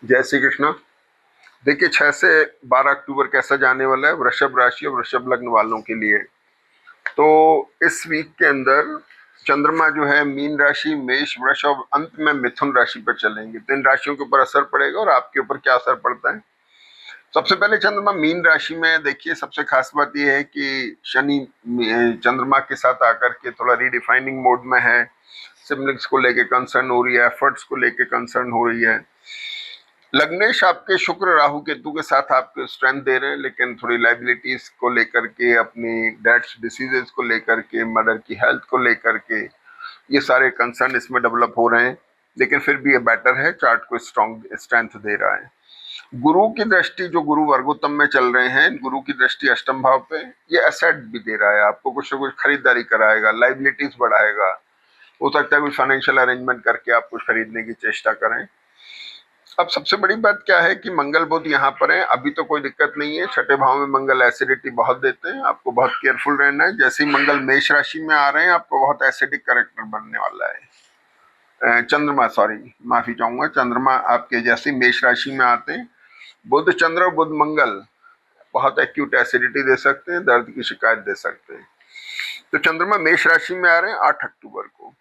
जय श्री कृष्ण। देखिए 6 से 12 अक्टूबर कैसा जाने वाला है वृषभ राशि और वृषभ लग्न वालों के लिए। तो इस वीक के अंदर चंद्रमा जो है मीन राशि, मेष, वृष और अंत में मिथुन राशि पर चलेंगे। तो इन राशियों के ऊपर असर पड़ेगा और आपके ऊपर क्या असर पड़ता है। सबसे पहले चंद्रमा मीन राशि में, देखिए सबसे खास बात यह है कि शनि चंद्रमा के साथ आकर के थोड़ा रीडिफाइनिंग मोड में है। सिबलिंग्स को लेके कंसर्न हो रही है, एफर्ट्स को लेके कंसर्न हो रही है। लग्नेश आपके शुक्र राहु केतु के साथ आपको स्ट्रेंथ दे रहे हैं, लेकिन थोड़ी लाइबिलिटीज को लेकर के, अपनी डेट्स डिसीजेस को लेकर के, मदर की हेल्थ को लेकर के ये सारे कंसर्न इसमें डेवलप हो रहे हैं। लेकिन फिर भी ये बेटर है, चार्ट को स्ट्रॉन्ग स्ट्रेंथ दे रहा है। गुरु की दृष्टि, जो गुरु वर्गोत्तम में चल रहे हैं, गुरु की दृष्टि अष्टम भाव पे, ये एसेट भी दे रहा है आपको, कुछ ना कुछ खरीदारी कराएगा, लाइबिलिटीज बढ़ाएगा। हो सकता है कुछ फाइनेंशियल अरेंजमेंट करके आप कुछ खरीदने की चेष्टा करें। अब सबसे बड़ी बात क्या है कि मंगल बुध यहाँ पर है, अभी तो कोई दिक्कत नहीं है। छठे भाव में मंगल एसिडिटी बहुत देते हैं, आपको बहुत केयरफुल रहना है। जैसे ही मंगल मेष राशि में आ रहे हैं, आपको बहुत एसिडिक कैरेक्टर बनने वाला है। चंद्रमा, सॉरी माफी चाहूंगा, चंद्रमा आपके जैसे मेष राशि में आते हैं, बुध चंद्र और बुध मंगल बहुत एक्यूट एसिडिटी दे सकते हैं, दर्द की शिकायत दे सकते हैं। तो चंद्रमा मेष राशि में आ रहे हैं 8 अक्टूबर को।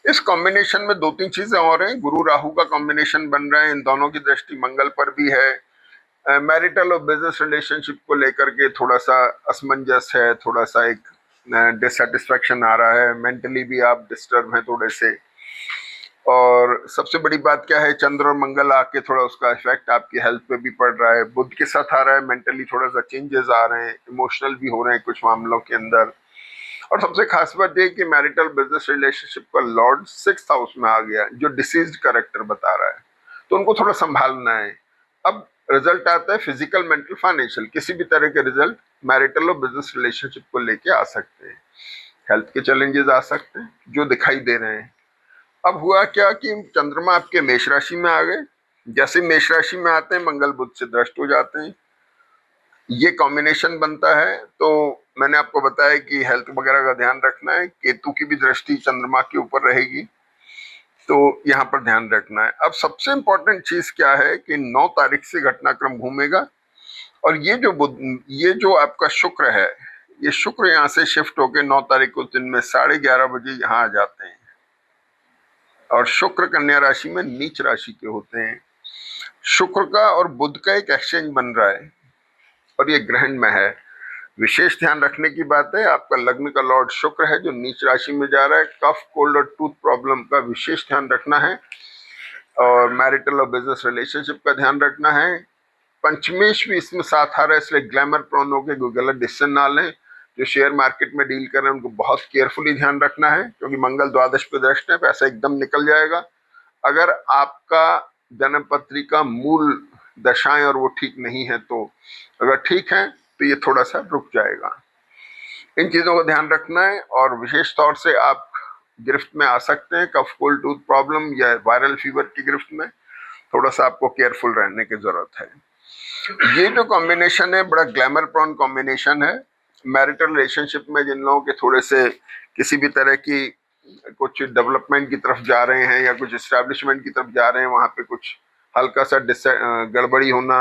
इस कॉम्बिनेशन में दो तीन चीजें और हैं। गुरु राहु का कॉम्बिनेशन बन रहा है, इन दोनों की दृष्टि मंगल पर भी है। मैरिटल और बिजनेस रिलेशनशिप को लेकर के थोड़ा सा असमंजस है, थोड़ा सा एक डिससेटिस्फैक्शन आ रहा है, मेंटली भी आप डिस्टर्ब हैं थोड़े से। और सबसे बड़ी बात क्या है, चंद्र और मंगल आके थोड़ा उसका इफेक्ट आपकी हेल्थ पे भी पड़ रहा है। बुध के साथ आ रहा है, मेंटली थोड़ा सा चेंजेस आ रहे हैं, इमोशनल भी हो रहे हैं कुछ मामलों के अंदर। और सबसे खास बात यह कि मैरिटल बिजनेस रिलेशनशिप का लॉर्ड 6th हाउस में आ गया, जो डिसीज्ड कैरेक्टर बता रहा है, तो उनको थोड़ा संभालना है। अब रिजल्ट आता है फिजिकल, मेंटल, फाइनेंशियल, किसी भी तरह के रिजल्ट मैरिटल और बिजनेस रिलेशनशिप को लेके आ सकते हैं। हेल्थ के चैलेंजेस आ सकते हैं जो दिखाई दे रहे हैं। अब हुआ क्या कि चंद्रमा आपके मेष राशि में आ गए। जैसे मेष राशि में आते हैं, मंगल बुध से द्रष्ट हो जाते हैं, ये कॉम्बिनेशन बनता है। तो मैंने आपको बताया कि हेल्थ वगैरह का ध्यान रखना है। केतु की भी दृष्टि चंद्रमा के ऊपर रहेगी, तो यहाँ पर ध्यान रखना है। अब सबसे इंपॉर्टेंट चीज क्या है कि 9 तारीख से घटनाक्रम घूमेगा, और ये जो आपका शुक्र है, ये शुक्र यहाँ से शिफ्ट होकर 9 तारीख को दिन में 11:30 बजे यहाँ आ जाते हैं। और शुक्र कन्या राशि में नीच राशि के होते हैं। शुक्र का और बुध का एक एक्सचेंज बन रहा है, और ये ग्रहण में है। विशेष ध्यान रखने की बात है, आपका लग्न का लॉर्ड शुक्र है जो नीच राशि में जा रहा है। कफ, कोल्ड और टूथ प्रॉब्लम का विशेष ध्यान रखना है, और मैरिटल और बिजनेस रिलेशनशिप का ध्यान रखना है। पंचमेश भी इसमें साथ आ रहा है, इसलिए ग्लैमर प्रोन होकर कोई गलत डिसीजन ना लें। जो शेयर मार्केट में डील कर रहे हैं उनको बहुत केयरफुली ध्यान रखना है, क्योंकि मंगल द्वादश पे दृष्ट है, पैसा एकदम निकल जाएगा। अगर आपका जन्म पत्रिका मूल दशाएं और वो ठीक नहीं है, तो अगर ठीक है तो ये थोड़ा सा रुक जाएगा। इन चीजों का ध्यान रखना है, और विशेष तौर से आप गिरफ्त में आ सकते हैं, कफ, कोल्ड, टूथ प्रॉब्लम या वायरल फीवर की गिरफ्त में। थोड़ा सा आपको केयरफुल रहने की जरूरत है। ये जो कॉम्बिनेशन है, बड़ा ग्लैमर प्रॉन कॉम्बिनेशन है। मैरिटल रिलेशनशिप में जिन लोगों के थोड़े से किसी भी तरह की कुछ डेवलपमेंट की तरफ जा रहे हैं या कुछ एस्टैब्लिशमेंट की तरफ जा रहे हैं, वहां पे कुछ हल्का सा गड़बड़ी होना,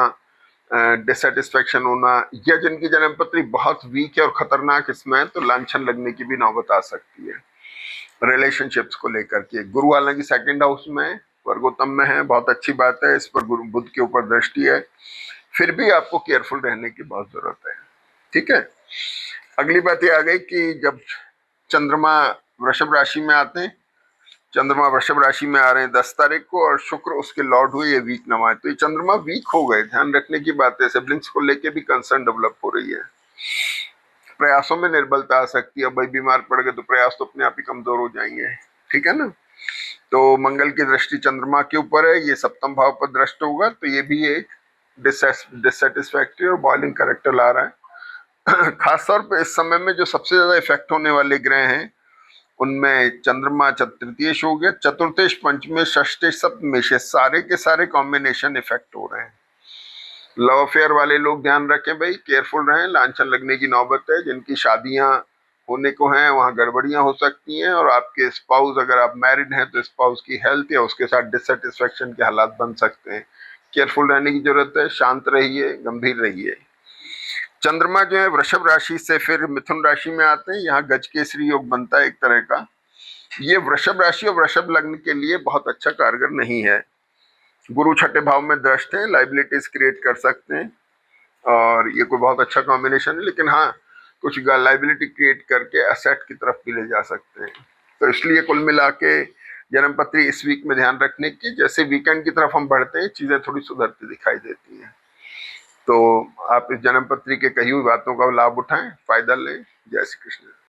डिससेटिस्फेक्शन होना, या जिनकी जन्मपत्री बहुत वीक है और खतरनाक इसमें है, तो लांछन लगने की भी नौबत आ सकती है रिलेशनशिप्स को लेकर के। गुरु हालांकि 2nd हाउस में वर्गोत्तम में है, बहुत अच्छी बात है, इस पर गुरु बुध के ऊपर दृष्टि है। फिर भी आपको केयरफुल रहने की बहुत जरूरत है, ठीक है। अगली बात ये आ गई कि जब चंद्रमा वृषभ राशि में आते हैं, चंद्रमा वृषभ राशि में आ रहे हैं 10 तारीख को, और शुक्र उसके लॉर्ड हुए, ये वीक नवा है। तो ये चंद्रमा वीक हो गए, ध्यान रखने की बात है। सिबलिंग्स को लेके भी कंसर्न डेवलप हो रही है, प्रयासों में निर्बलता आ सकती है। भाई बीमार पड़ गए तो प्रयास तो अपने आप ही कमजोर हो जाएंगे, ठीक है ना। तो मंगल की दृष्टि चंद्रमा के ऊपर है, ये सप्तम भाव पर दृष्ट होगा, तो ये भी एक डिससेटिस्फैक्टरी और बॉइलिंग कैरेक्टर ला रहा है। खासतौर पे इस समय में जो सबसे ज्यादा इफेक्ट होने वाले ग्रह हैं, उनमें चंद्रमा तृतीयेश हो गया, चतुर्थेश, पंचमेश, षष्ठेश, सप्तमेश, सारे के सारे कॉम्बिनेशन इफेक्ट हो रहे हैं। लव अफेयर वाले लोग ध्यान रखें भाई, केयरफुल रहें, लांछन लगने की नौबत है। जिनकी शादियां होने को हैं, वहां गड़बड़ियां हो सकती हैं, और आपके स्पाउस, अगर आप मैरिड हैं तो स्पाउस की हेल्थ या उसके साथ डिससेटिस्फेक्शन के हालात बन सकते हैं। केयरफुल रहने की जरूरत है, शांत रहिए, गंभीर रहिए। चंद्रमा जो है वृषभ राशि से फिर मिथुन राशि में आते हैं, यहाँ गजकेसरी योग बनता है एक तरह का। ये वृषभ राशि और वृषभ लग्न के लिए बहुत अच्छा कारगर नहीं है। गुरु छठे भाव में दृष्ट है, लाइबिलिटीज क्रिएट कर सकते हैं और ये कोई बहुत अच्छा कॉम्बिनेशन है, लेकिन हाँ कुछ लाइबिलिटी क्रिएट करके असेट की तरफ भी ले जा सकते हैं। तो इसलिए कुल मिला के जन्मपत्री इस वीक में ध्यान रखने की, जैसे वीकेंड की तरफ हम बढ़ते हैं चीजें थोड़ी सुधरती दिखाई देती हैं। तो आप इस जन्मपत्री के कही हुई बातों का लाभ उठाएं, फायदा लें। जय श्री कृष्ण।